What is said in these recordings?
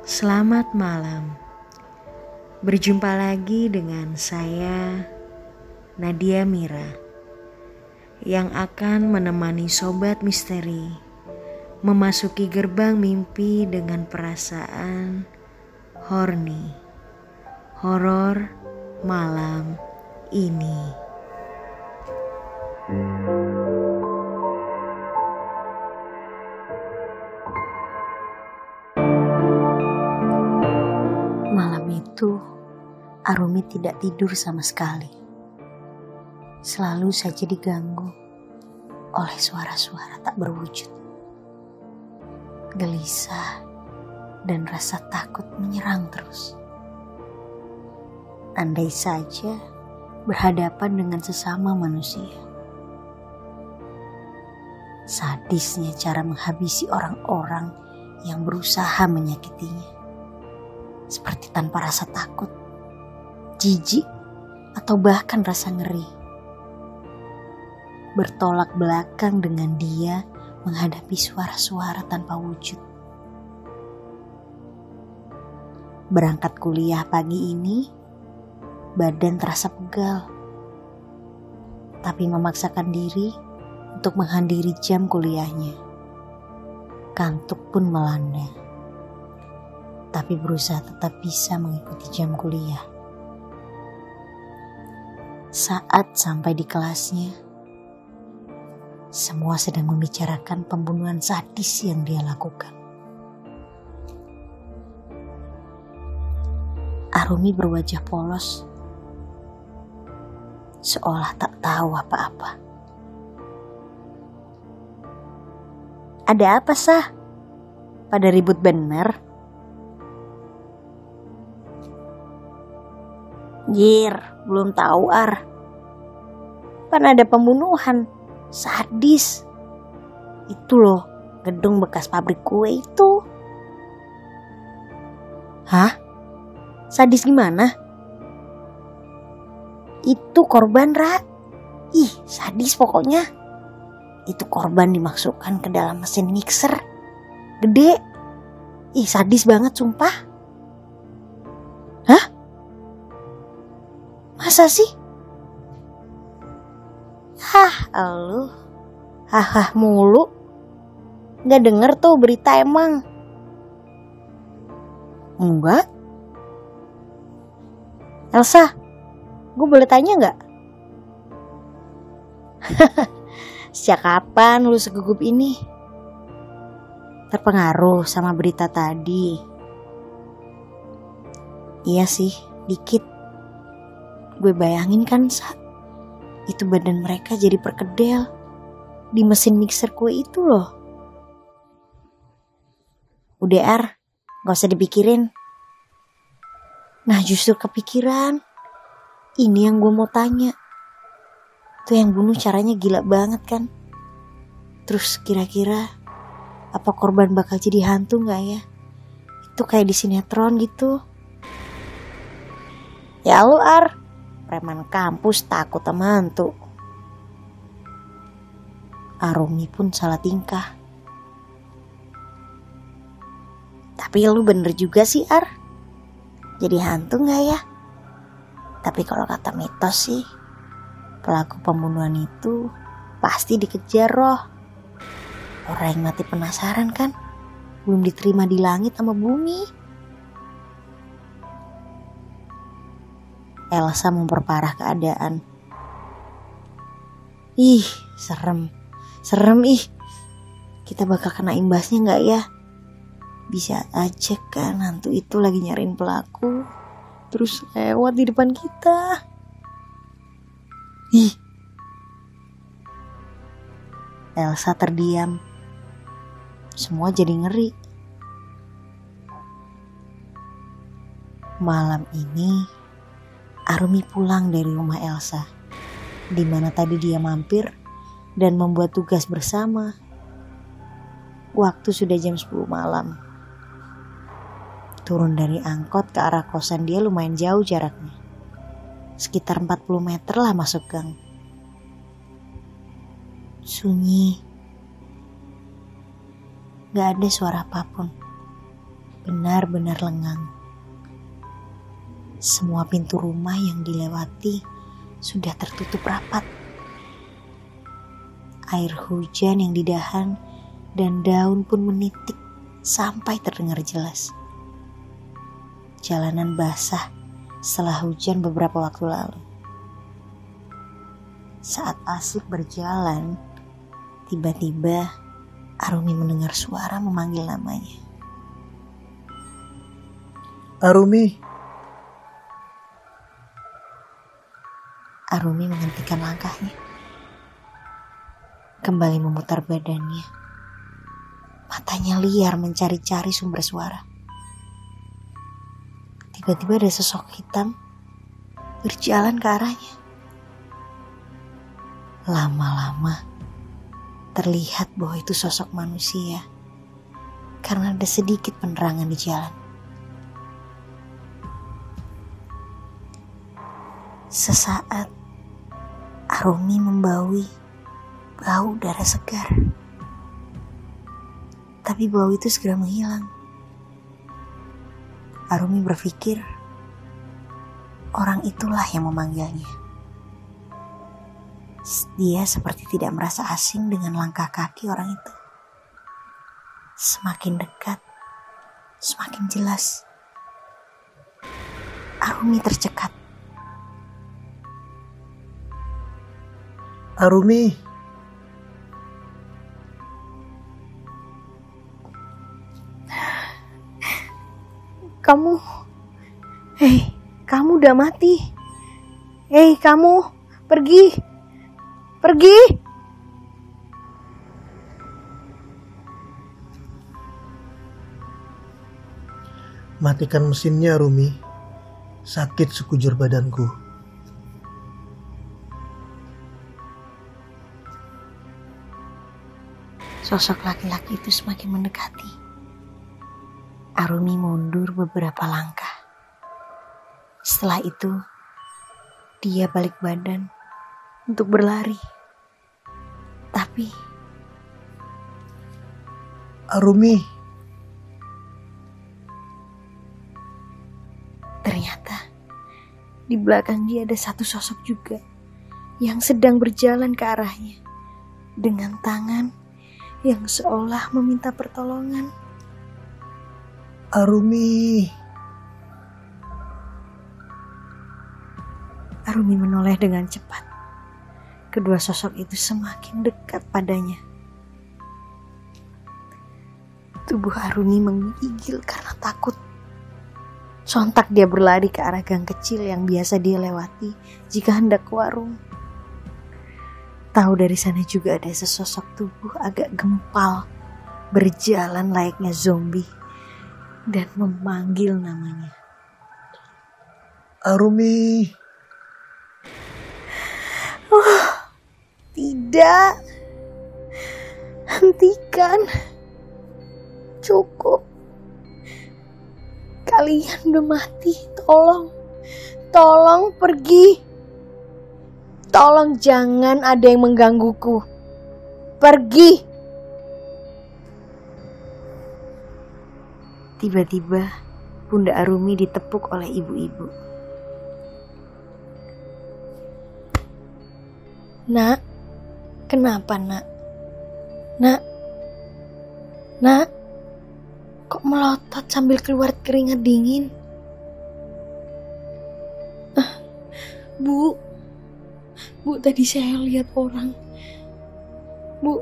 Selamat malam. Berjumpa lagi dengan saya, Nadia Mira, yang akan menemani Sobat Misteri memasuki gerbang mimpi dengan perasaan horny, horor malam ini. Malam itu, Arumi tidak tidur sama sekali. Selalu saja diganggu oleh suara-suara tak berwujud. Gelisah dan rasa takut menyerang terus. Andai saja berhadapan dengan sesama manusia. Sadisnya cara menghabisi orang-orang yang berusaha menyakitinya. Seperti tanpa rasa takut, jijik, atau bahkan rasa ngeri. Bertolak belakang dengan dia menghadapi suara-suara tanpa wujud. Berangkat kuliah pagi ini, badan terasa pegal. Tapi memaksakan diri untuk menghadiri jam kuliahnya. Kantuk pun melanda. Tapi berusaha tetap bisa mengikuti jam kuliah. Saat sampai di kelasnya, semua sedang membicarakan pembunuhan sadis yang dia lakukan. Arumi berwajah polos, seolah tak tahu apa-apa. Ada apa, Sah? Pada ribut bener? Jir, belum tahu Ar. Kan ada pembunuhan sadis. Itu loh, gedung bekas pabrik kue itu. Hah? Sadis gimana? Itu korban, Ra. Ih, sadis pokoknya. Itu korban dimasukkan ke dalam mesin mixer gede. Ih, sadis banget sumpah. Hah? Masa sih? Hah, elu. Hah mulu. Gak denger tuh berita emang? Enggak. Elsa, gue boleh tanya gak? Sejak kapan lu segugup ini? Terpengaruh sama berita tadi? Iya sih, dikit. Gue bayangin kan saat itu badan mereka jadi perkedel di mesin mixer kue itu loh. Udah Ar, gak usah dipikirin. Nah justru kepikiran. Ini yang gue mau tanya. Tuh yang bunuh caranya gila banget kan. Terus kira-kira apa korban bakal jadi hantu gak ya? Itu kayak di sinetron gitu. Ya lu Ar, preman kampus takut sama hantu. Arumi pun salah tingkah. Tapi lu bener juga sih Ar. Jadi hantu gak ya? Tapi kalau kata mitos sih, pelaku pembunuhan itu pasti dikejar roh. Orang yang mati penasaran kan, belum diterima di langit sama bumi. Elsa memperparah keadaan. Ih, serem ih. Kita bakal kena imbasnya gak ya? Bisa aja kan hantu itu lagi nyariin pelaku, terus lewat di depan kita. Ih. Elsa terdiam. Semua jadi ngeri. Malam ini Arumi pulang dari rumah Elsa, di mana tadi dia mampir dan membuat tugas bersama. Waktu sudah jam 10 malam. Turun dari angkot ke arah kosan dia lumayan jauh jaraknya. Sekitar 40 meter lah masuk gang. Sunyi. Gak ada suara apapun. benar-benar lengang. Semua pintu rumah yang dilewati sudah tertutup rapat. Air hujan yang didahan dan daun pun menitik sampai terdengar jelas. Jalanan basah setelah hujan beberapa waktu lalu. Saat asik berjalan, tiba-tiba Arumi mendengar suara memanggil namanya. Arumi. Arumi menghentikan langkahnya. Kembali memutar badannya. Matanya liar mencari-cari sumber suara. Tiba-tiba ada sosok hitam berjalan ke arahnya. Lama-lama terlihat bahwa itu sosok manusia karena ada sedikit penerangan di jalan. Sesaat Arumi membaui bau darah segar. Tapi bau itu segera menghilang. Arumi berpikir orang itulah yang memanggilnya. Dia seperti tidak merasa asing dengan langkah kaki orang itu. Semakin dekat, semakin jelas. Arumi tercekat. Arumi. Kamu udah mati. Kamu pergi. Matikan mesinnya, Arumi. Sakit sekujur badanku. Sosok laki-laki itu semakin mendekati. Arumi mundur beberapa langkah. Setelah itu, dia balik badan untuk berlari. Tapi Arumi. Ternyata di belakang dia ada satu sosok juga yang sedang berjalan ke arahnya dengan tangan yang seolah meminta pertolongan. Arumi. Arumi menoleh dengan cepat. Kedua sosok itu semakin dekat padanya. Tubuh Arumi menggigil karena takut. Sontak dia berlari ke arah gang kecil yang biasa dia lewati jika hendak ke warung. Tahu dari sana juga ada sesosok tubuh agak gempal berjalan layaknya zombie dan memanggil namanya. Arumi. Tidak. Hentikan. Cukup. Kalian udah mati. Tolong pergi. Tolong jangan ada yang menggangguku. Pergi. Tiba-tiba Bunda Arumi ditepuk oleh ibu-ibu. Nak, kenapa nak? Nak, kok melotot sambil keluar keringat dingin? Bu, tadi saya lihat orang. Bu,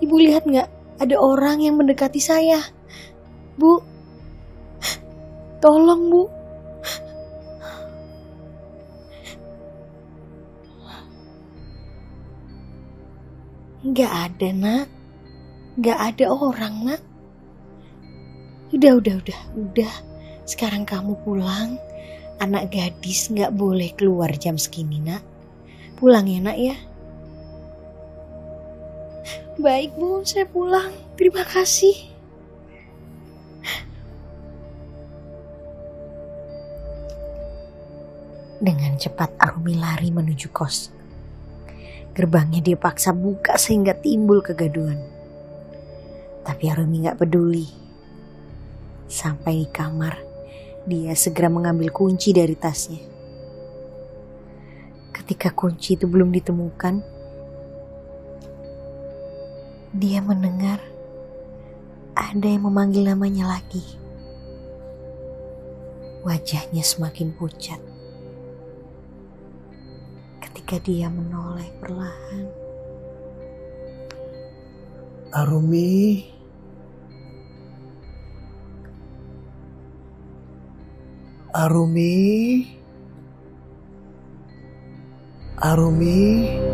ibu lihat nggak? Ada orang yang mendekati saya. Bu, tolong bu. Nggak ada nak. Nggak ada orang nak. Udah. Sekarang kamu pulang. Anak gadis nggak boleh keluar jam segini nak. Pulang ya nak ya. Baik bu, saya pulang. Terima kasih. Dengan cepat Arumi lari menuju kos. Gerbangnya dia paksa buka sehingga timbul kegaduhan. Tapi Arumi gak peduli. Sampai di kamar, dia segera mengambil kunci dari tasnya. Ketika kunci itu belum ditemukan, dia mendengar ada yang memanggil namanya lagi. Wajahnya semakin pucat ketika dia menoleh perlahan. Arumi. Arumi. Arumi.